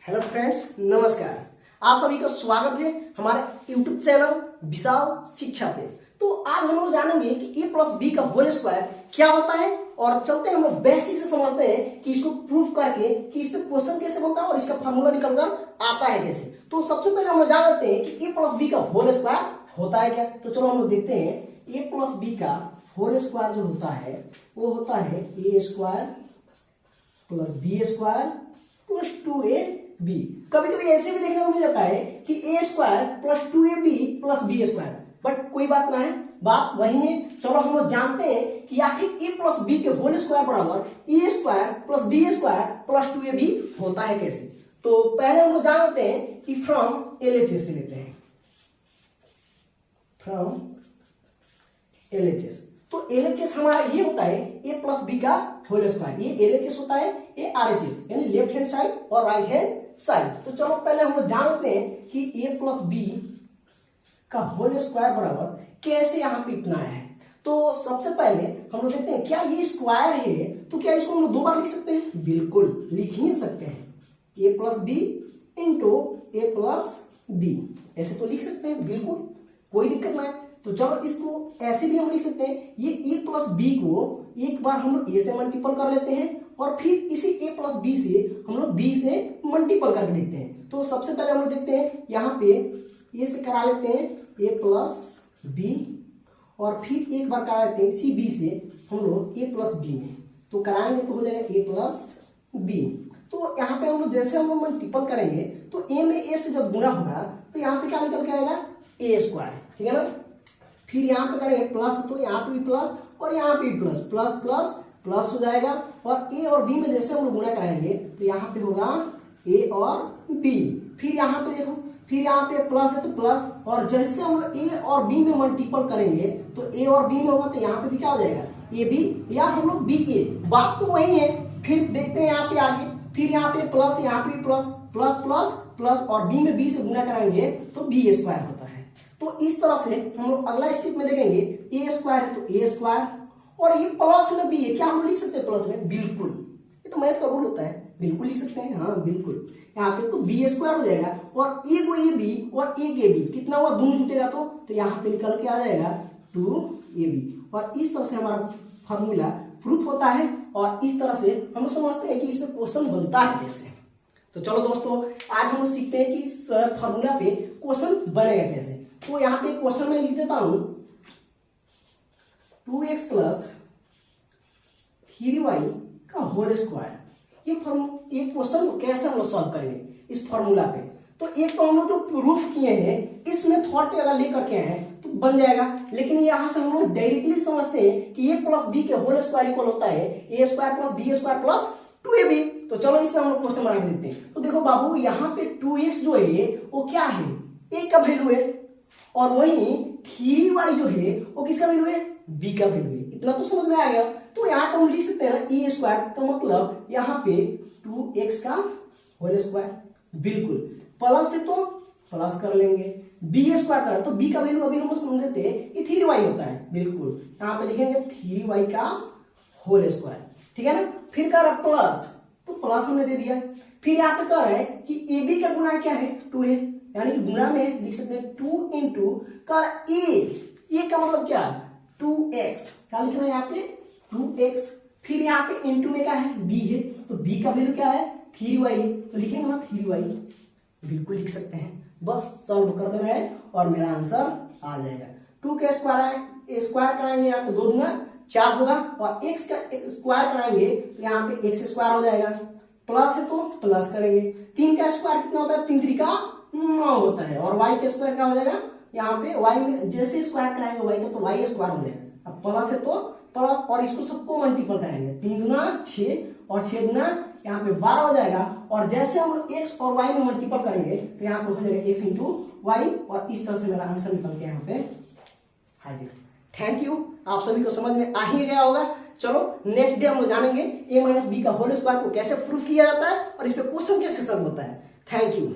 Hello friends, नमस्कार। आप सभी का स्वागत है हमारे यूट्यूब चैनल विशाल शिक्षा पे। तो आज हम लोग जानेंगे कि a प्लस बी का होल स्क्वायर क्या होता है और चलते हैं हम लोग बेसिक से समझते हैं कि इसको प्रूफ करके कि इस पे क्वेश्चन कैसे बनता है और इसका फार्मूला निकल कर आता है कैसे। तो सबसे पहले हम लोग जान लेते हैं कि a प्लस बी का होल स्क्वायर होता है क्या। तो चलो हम लोग देखते हैं a प्लस बी का होल स्क्वायर जो होता है वो होता है A square plus B square plus 2ab। कभी कभी ऐसे भी देखने को मिल जाता है कि A square plus 2ab plus B square, but कोई बात ना है, बात वही है। चलो हम लोग जानते हैं कि आखिर ए प्लस बी के होल स्क्वायर बराबर A square plus B square plus 2ab होता है कैसे। तो पहले हम लोग जानते हैं कि फ्रॉम एलएचएस से लेते हैं, फ्रॉम एलएचएस। तो एलएचएस हमारा ये होता है ए प्लस बी का होल स्क्वायर। ये एलएचएस होता है, ये आरएचएस यानी लेफ्ट हैंड साइड और राइट हैंड साइड। तो चलो पहले हम लोग जानते हैं कि ए प्लस बी का होल स्क्वायर बराबर कैसे यहाँ पे इतना है। तो सबसे पहले हम लोग देखते हैं क्या ये स्क्वायर है, तो क्या इसको हम लोग दो बार लिख सकते हैं? बिल्कुल लिख ही सकते हैं। ए प्लस बी इंटू ए प्लस बी, ऐसे तो लिख सकते हैं, बिल्कुल कोई दिक्कत ना है। तो चलो इसको ऐसे भी हम लिख सकते हैं, ये ए प्लस बी को एक बार हम लोग ए से मल्टीपल कर लेते हैं और फिर इसी ए प्लस बी से हम लोग बी से मल्टीपल करके देखते हैं। तो सबसे पहले हम लोग देखते हैं यहाँ पे ए से करा लेते हैं ए प्लस बी और फिर एक बार करा लेते हैं सी बी से हम लोग ए प्लस बी में। तो कराएंगे तो हो जाएगा ए प्लस बी। तो यहाँ पे हम लोग जैसे हम लोग मल्टीपल करेंगे तो ए में ए से जब गुणा होगा तो यहाँ पे क्या निकल के आएगा ए स्क्वायर, ठीक है ना। फिर यहाँ पे करेंगे प्लस, तो यहाँ पे भी प्लस और यहाँ पे भी प्लस, प्लस प्लस प्लस हो जाएगा। और ए और बी में जैसे हम लोग गुणा कराएंगे तो यहाँ पे होगा ए और बी। फिर यहाँ पे देखो, फिर यहाँ पे प्लस है तो प्लस, और जैसे हम लोग ए और बी में मल्टीपल करेंगे तो ए और बी में होगा तो यहाँ पे भी क्या हो जाएगा ए बी या हम लोग बी ए। बात तो वही है। फिर देखते हैं यहाँ पे आगे, फिर यहाँ पे प्लस, यहाँ पे प्लस, प्लस प्लस प्लस और बी में बी से गुणा कराएंगे तो बी स्क्वायर होता है। तो इस तरह से हम लोग अगला स्टेप में देखेंगे ए स्क्वायर है तो ए स्क्वायर और ये प्लस में बी है, क्या हम लोग लिख सकते हैं प्लस में? बिल्कुल, ये तो मैथ का रूल होता है, बिल्कुल लिख सकते हैं। हाँ बिल्कुल, यहाँ पे तो बी स्क्वायर हो जाएगा और ए को ए बी और ए के बी कितना हुआ, दोनों जुटेगा तो यहाँ पे निकल के आ जाएगा 2ab। और इस तरह से हमारा फॉर्मूला प्रूफ होता है और इस तरह से हम लोग समझते हैं कि इस पे क्वेश्चन बनता है कैसे। तो चलो दोस्तों, आज हम लोग सीखते हैं कि इस फॉर्मूला पे क्वेश्चन बनेगा कैसे। तो यहाँ पे क्वेश्चन में लिख देता हूं 2x प्लस 3y का होल स्क्वायर। ये क्वेश्चन को कैसे हम लोग सॉल्व करेंगे इस फॉर्मूला पे। तो एक तो हम लोग जो प्रूफ किए हैं इसमें थॉट अगर लेकर के आए हैं तो बन जाएगा, लेकिन यहाँ से हम लोग डायरेक्टली समझते हैं कि ए प्लस बी के होल स्क्वायर इक्वल होता है A square plus B square plus 2ab। तो चलो इस पे हम लोग क्वेश्चन बना के देखते हैं। तो देखो बाबू, यहाँ पे 2x जो है वो क्या है, ए का वैल्यू है, और वहीं 3y जो है वो किसका वैल्यू है, b का वैल्यू है। इतना तो समझ में आ गया। तो यहाँ पे हम लिख सकते हैं ए स्क्वायर का मतलब यहाँ पे 2x का होल स्क्वायर, बिल्कुल प्लस है तो प्लस कर लेंगे, बी स्क्वायर का तो b का वैल्यू अभी हम लोग समझे थे ये 3y होता है, बिल्कुल यहाँ पे लिखेंगे 3y का होल स्क्वायर, ठीक है ना। फिर कर प्लस, तो प्लस हमने दे दिया। फिर यहाँ पे कह रहा है कि ए बी का गुणा क्या है, 2 है, यानी कि गुणा में लिख सकते हैं 2 इंटू का ए का मतलब क्या, 2x, क्या लिखना है यहाँ पे 2x। फिर यहाँ पे इंटू में क्या है, b है, तो b का वैल्यू क्या है 3y है, तो लिखेंगे ना 3y, बिल्कुल लिख सकते हैं। बस सॉल्व कर देना है और मेरा आंसर आ जाएगा। 2 का स्क्वायर है, स्क्वायर कराएंगे यहाँ पे 2 दूना 4 होगा और x का स्क्वायर कराएंगे तो यहाँ पे x स्क्वायर हो जाएगा, प्लस है तो प्लस करेंगे। 3 का स्क्वायर कितना होता है, 3 3 का 9 होता है, और y का स्क्वायर क्या हो जाएगा, यहाँ पे y में जैसे स्क्वायर कराएंगे y का तो y स्क्वायर हो जाएगा। अब प्लस है तो प्लस और इसको सबको मल्टीपल कराएंगे, 3 गुना 6 और 6 गुना यहाँ पे 12 हो जाएगा। और जैसे हम लोग x और y में मल्टीपल करेंगे तो यहाँ पे हो जाएगा x इंटू वाई, और इस तरह से मेरा आंसर निकल के यहाँ पे हाजिर। थैंक यू, आप सभी को समझ में आ ही गया होगा। चलो नेक्स्ट डे हम लोग जानेंगे a माइनस बी का होल स्क्वायर को कैसे प्रूफ किया जाता है और इस पे क्वेश्चन कैसे सॉल्व होता है। Thank you.